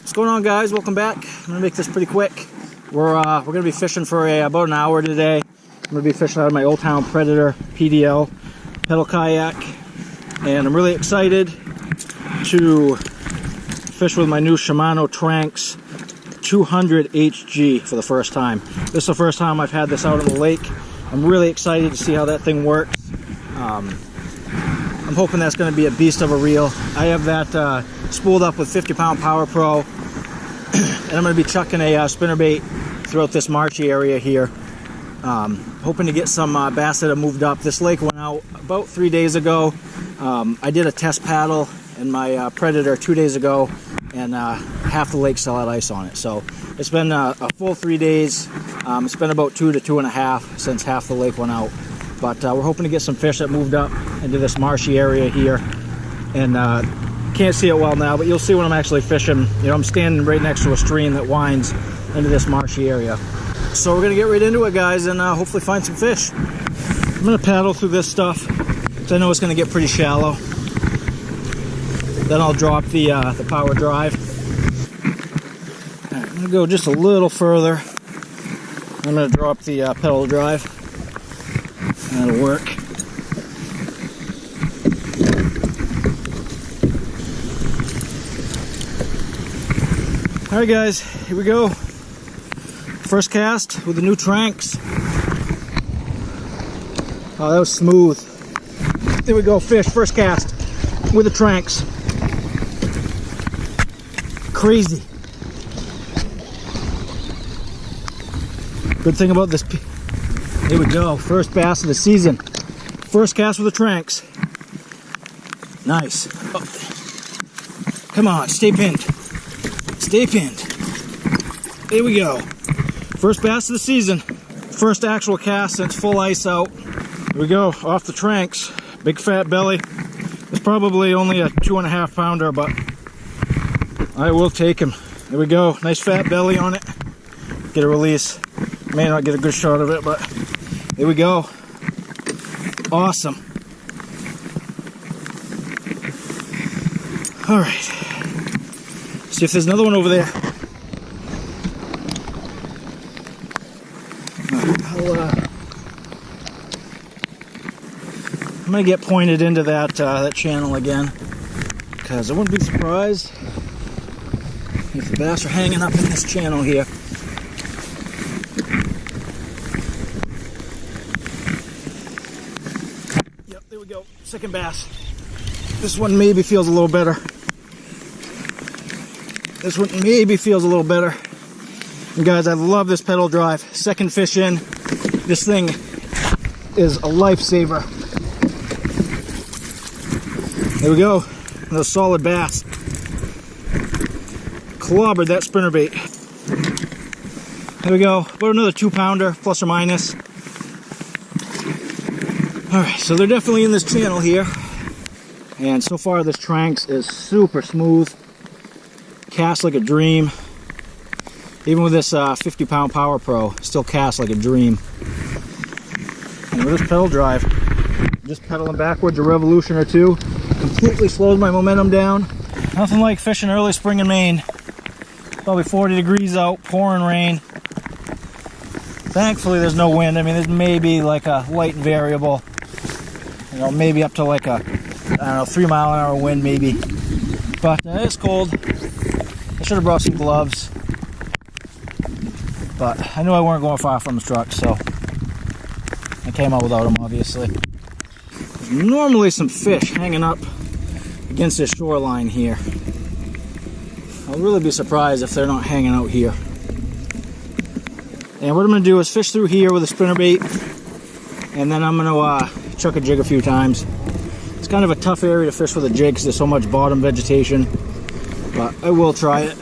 What's going on, guys? Welcome back. I'm gonna make this pretty quick. We're gonna be fishing for about an hour today. I'm gonna be fishing out of my Old Town Predator PDL pedal kayak, and I'm really excited to fish with my new Shimano Tranx 200 HG for the first time. This is the first time I've had this out on the lake. I'm really excited to see how that thing works. I'm hoping that's going to be a beast of a reel. I have that spooled up with 50-pound Power Pro, and I'm going to be chucking a spinnerbait throughout this marshy area here. Hoping to get some bass that have moved up. This lake went out about 3 days ago. I did a test paddle in my Predator 2 days ago, and half the lake still had ice on it. So it's been a full 3 days. It's been about 2 to 2.5 since half the lake went out. But we're hoping to get some fish that moved up into this marshy area here. And can't see it well now, but you'll see when I'm actually fishing. You know, I'm standing right next to a stream that winds into this marshy area. So we're gonna get right into it, guys, and hopefully find some fish. I'm gonna paddle through this stuff because I know it's gonna get pretty shallow. Then I'll drop the power drive. Right, I'm gonna go just a little further. I'm gonna drop the pedal drive. That'll work. All right, guys, here we go. First cast with the new Tranx. Oh, that was smooth. There we go, fish. First cast with the Tranx. Crazy. Good thing about this. Here we go. First bass of the season. First cast with the Tranx. Nice. Oh. Come on, stay pinned. Stay pinned. Here we go. First bass of the season. First actual cast since full ice out. Here we go, off the Tranx. Big fat belly. It's probably only a 2.5 pounder, but I will take him. There we go, nice fat belly on it. Get a release. May not get a good shot of it, but here we go. Awesome. All right. See if there's another one over there. I'm gonna get pointed into that channel again, because I wouldn't be surprised if the bass are hanging up in this channel here. Yep, there we go. Second bass. This one maybe feels a little better. This one maybe feels a little better. And guys, I love this pedal drive. Second fish in. This thing is a lifesaver. There we go. Another solid bass. Clobbered that spinnerbait. There we go. About another 2-pounder, plus or minus. Alright, so they're definitely in this channel here. And so far this Tranx is super smooth. Casts like a dream. Even with this 50-pound Power Pro, still casts like a dream. And with this pedal drive, just pedaling backwards a revolution or two, completely slows my momentum down. Nothing like fishing early spring in Maine. Probably 40 degrees out, pouring rain. Thankfully there's no wind. I mean, there's maybe like a light variable, you know, maybe up to like a, I don't know, 3-mile-an-hour wind maybe. But it's cold. I should have brought some gloves, but I knew I weren't going far from the truck, so I came out without them, obviously. There's normally some fish hanging up against this shoreline here. I'll really be surprised if they're not hanging out here. And what I'm going to do is fish through here with a spinnerbait, and then I'm going to chuck a jig a few times. It's kind of a tough area to fish with a jig because there's so much bottom vegetation, but I will try it.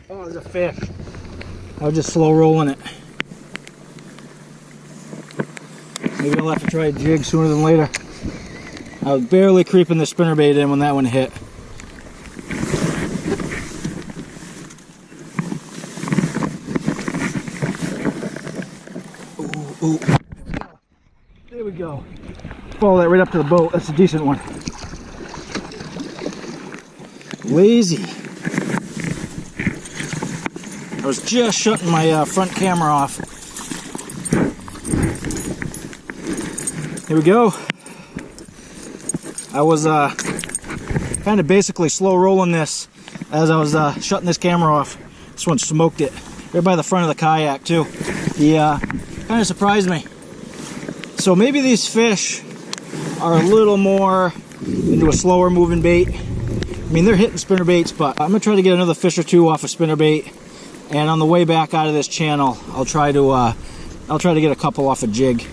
Oh, there's a fish. I was just slow rolling it. Maybe I'll have to try a jig sooner than later. I was barely creeping the spinnerbait in when that one hit. Ooh, there we go. Follow that right up to the boat. That's a decent one. Lazy. I was just shutting my front camera off. Here we go. I was kind of basically slow rolling this as I was shutting this camera off. This one smoked it. Right by the front of the kayak too. He kind of surprised me. So maybe these fish are a little more into a slower moving bait. I mean, they're hitting spinner baits, but I'm gonna try to get another fish or two off a spinner bait. And on the way back out of this channel, I'll try to get a couple off a jig.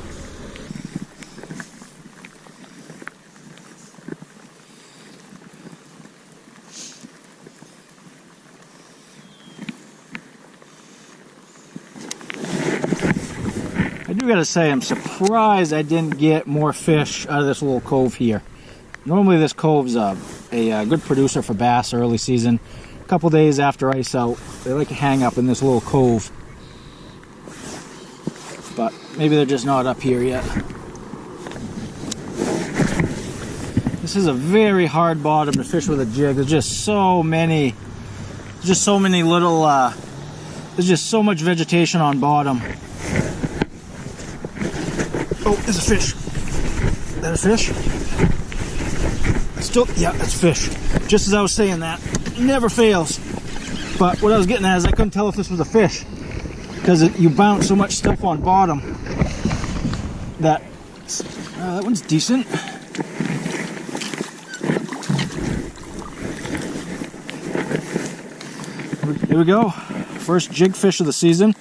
I do gotta say, I'm surprised I didn't get more fish out of this little cove here. Normally this cove's a good producer for bass early season. A couple days after ice out, they like to hang up in this little cove. But maybe they're just not up here yet. This is a very hard bottom to fish with a jig. There's just so many little, there's just so much vegetation on bottom. Oh, there's a fish. Is that a fish? Still, yeah, that's fish. Just as I was saying that, never fails. But what I was getting at is I couldn't tell if this was a fish because you bounce so much stuff on bottom that that one's decent. Here we go. First jig fish of the season.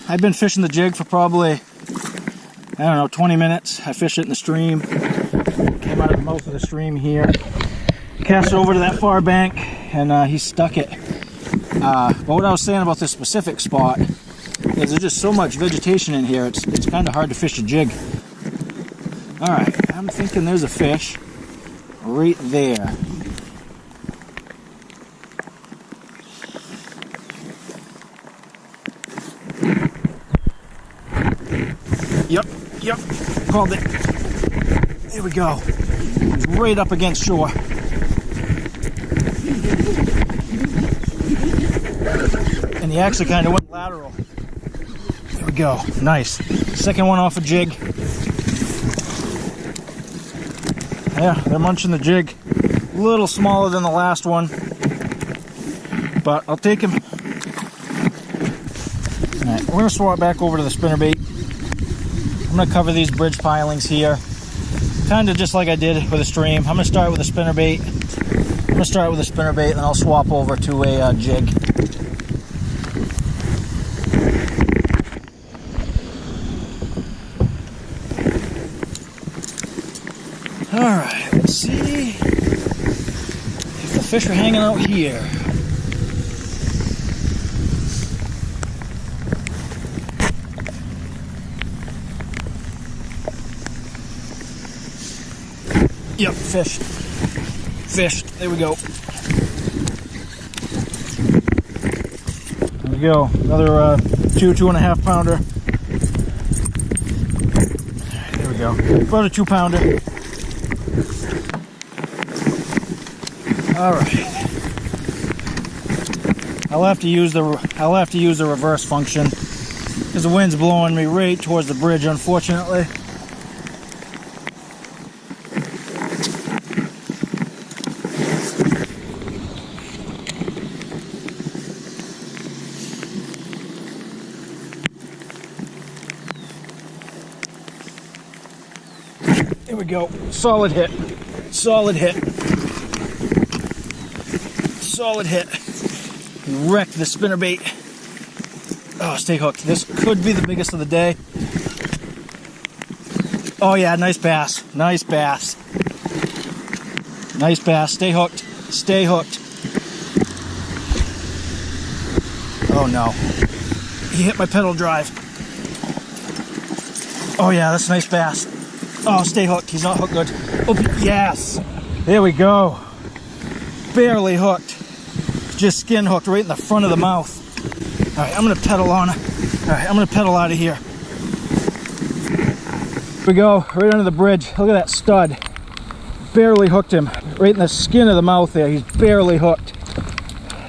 I've been fishing the jig for probably, I don't know, 20 minutes. I fished it in the stream. Came out of the mouth of the stream here. Cast it over to that far bank, and he stuck it. But what I was saying about this specific spot is there's just so much vegetation in here, it's kind of hard to fish a jig. Alright, I'm thinking there's a fish right there. Yep, called it. Here we go. He's right up against shore. And he actually kind of went lateral. There we go. Nice. Second one off a jig. Yeah, they're munching the jig. A little smaller than the last one, but I'll take him. Alright, we're going to swap back over to the spinnerbait. I'm going to cover these bridge pilings here, kind of just like I did with a stream. I'm going to start with a spinnerbait. Then I'll swap over to a jig. Alright, let's see if the fish are hanging out here. Yep, fished. There we go. There we go. Another 2.5 pounder. There we go. About a 2 pounder. All right. I'll have to use the reverse function because the wind's blowing me right towards the bridge, unfortunately. There we go. Solid hit. Wrecked the spinnerbait. Oh, stay hooked. This could be the biggest of the day. Oh yeah, nice bass. Stay hooked. Oh no. He hit my pedal drive. Oh yeah, that's a nice bass. Oh, stay hooked. He's not hooked good. Oh, yes. There we go. Barely hooked. Just skin hooked right in the front of the mouth. All right, I'm going to pedal on. All right, I'm going to pedal out of here. Here we go, right under the bridge. Look at that stud. barely hooked him right in the skin of the mouth there. He's barely hooked.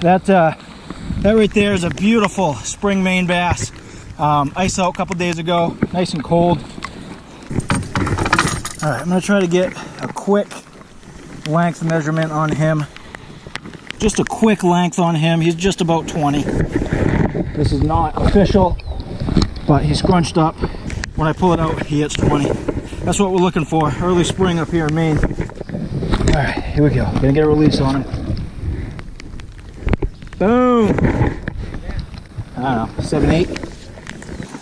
That right there is a beautiful spring Maine bass. Ice out a couple days ago, nice and cold. All right, I'm gonna try to get a quick length measurement on him. Just a quick length on him. He's just about 20. This is not official, but he's scrunched up. When I pull it out, he hits 20. That's what we're looking for, early spring up here in Maine. All right, here we go. Gonna get a release on him. Boom! I don't know, 7, 8.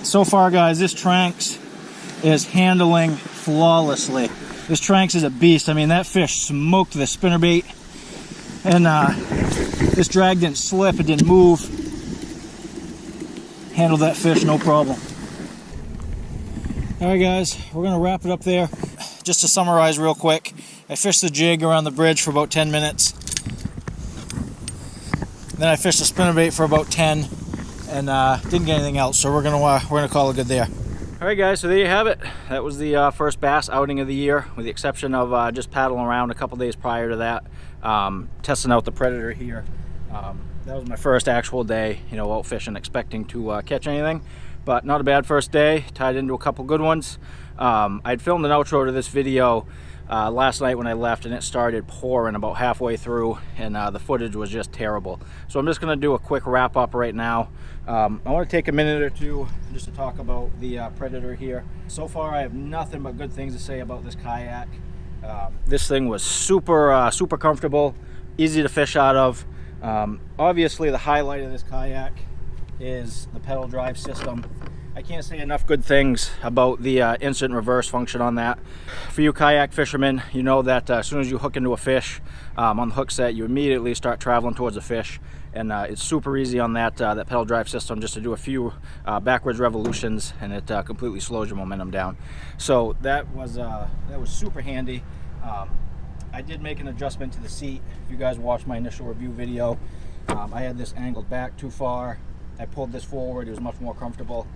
So far, guys, this Tranx is handling flawlessly. This Tranx is a beast. I mean, that fish smoked the spinnerbait, and this drag didn't slip, it didn't move. Handled that fish no problem. All right, guys, we're gonna wrap it up there. Just to summarize real quick, I fished the jig around the bridge for about 10 minutes. Then I fished the spinnerbait for about 10, and didn't get anything else. So we're gonna call it good there. All right, guys, so there you have it. That was the first bass outing of the year, with the exception of just paddling around a couple days prior to that, testing out the Predator here. That was my first actual day, you know, out fishing, expecting to catch anything, but not a bad first day. Tied into a couple good ones. I'd filmed an outro to this video last night when I left, and it started pouring about halfway through, and the footage was just terrible. So I'm just going to do a quick wrap up right now. I want to take a minute or two just to talk about the Predator here. So far, I have nothing but good things to say about this kayak. This thing was super comfortable, easy to fish out of. Obviously, the highlight of this kayak is the pedal drive system. I can't say enough good things about the instant reverse function on that. For you kayak fishermen, you know that as soon as you hook into a fish on the hook set, you immediately start traveling towards a fish, and it's super easy on that pedal drive system just to do a few backwards revolutions, and it completely slows your momentum down. So that was super handy. I did make an adjustment to the seat. If you guys watched my initial review video, I had this angled back too far. I pulled this forward. It was much more comfortable.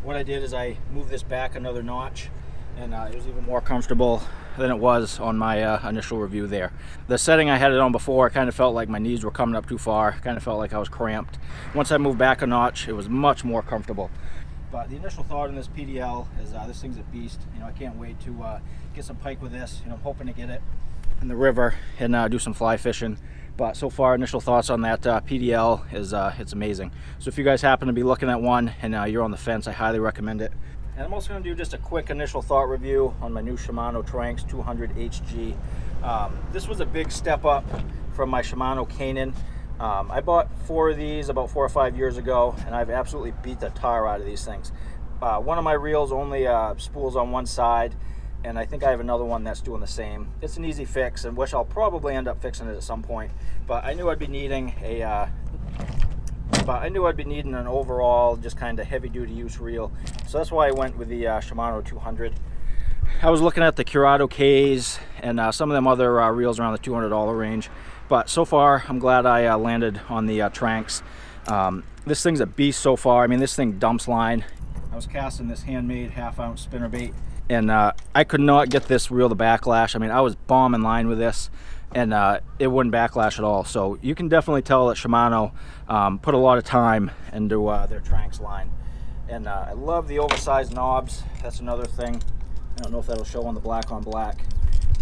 What I did is I moved this back another notch, and it was even more comfortable than it was on my initial review there. The setting I had it on before, I kind of felt like my knees were coming up too far. Kind of felt like I was cramped. Once I moved back a notch, it was much more comfortable. But the initial thought on this PDL is this thing's a beast. You know, I can't wait to get some pike with this. You know, I'm hoping to get it in the river and do some fly fishing. But so far, initial thoughts on that PDL is it's amazing. So if you guys happen to be looking at one and you're on the fence, I highly recommend it. And I'm also going to do just a quick initial thought review on my new Shimano Tranx 200 HG. This was a big step up from my Shimano Canaan. I bought 4 of these about 4 or 5 years ago, and I've absolutely beat the tar out of these things. One of my reels only spools on one side, and I think I have another one that's doing the same. It's an easy fix, and which I'll probably end up fixing it at some point. But I knew I'd be needing an overall, just kind of heavy-duty use reel. So that's why I went with the Shimano 200. I was looking at the Curado K's and some of them other reels around the $200 range. But so far, I'm glad I landed on the Tranx. This thing's a beast so far. I mean, this thing dumps line. I was casting this handmade half-ounce spinnerbait, and I could not get this reel to backlash. I mean, I was bombing line with this, and it wouldn't backlash at all. So you can definitely tell that Shimano put a lot of time into their Tranx line. And I love the oversized knobs. That's another thing. I don't know if that'll show on the black on black,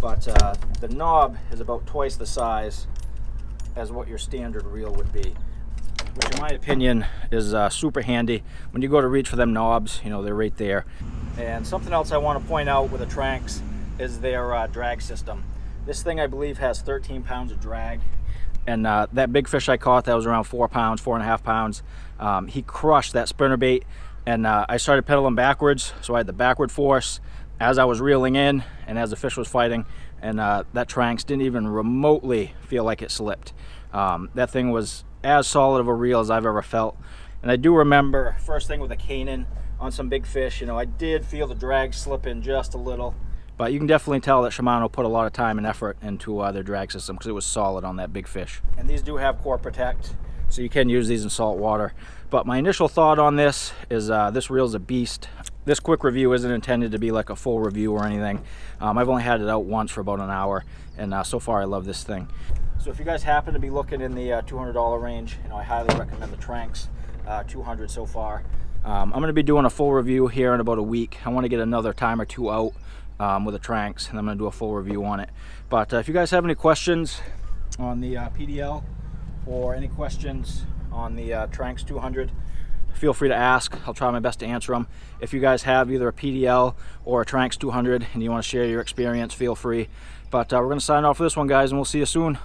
but the knob is about twice the size as what your standard reel would be, which in my opinion is super handy. When you go to reach for them knobs, you know, they're right there. And something else I want to point out with the Tranx is their drag system. This thing, I believe, has 13 pounds of drag. And that big fish I caught, that was around 4 pounds, 4.5 pounds. He crushed that spinnerbait, and I started pedaling backwards, so I had the backward force as I was reeling in and as the fish was fighting, and that Tranx didn't even remotely feel like it slipped. That thing was as solid of a reel as I've ever felt. And I do remember, first thing with a Canaan on some big fish, you know, I did feel the drag slip in just a little. But you can definitely tell that Shimano put a lot of time and effort into their drag system, because it was solid on that big fish. And these do have core protect, so you can use these in salt water. But my initial thought on this is this reel's a beast. This quick review isn't intended to be like a full review or anything. I've only had it out once for about an hour, and so far I love this thing. So if you guys happen to be looking in the $200 range, I highly recommend the Tranx 200 so far. I'm going to be doing a full review here in about a week. I want to get another time or two out with a Tranx, and I'm going to do a full review on it. But if you guys have any questions on the PDL or any questions on the Tranx 200, feel free to ask. I'll try my best to answer them. If you guys have either a PDL or a Tranx 200 and you want to share your experience, feel free. But we're going to sign off for this one, guys, and we'll see you soon.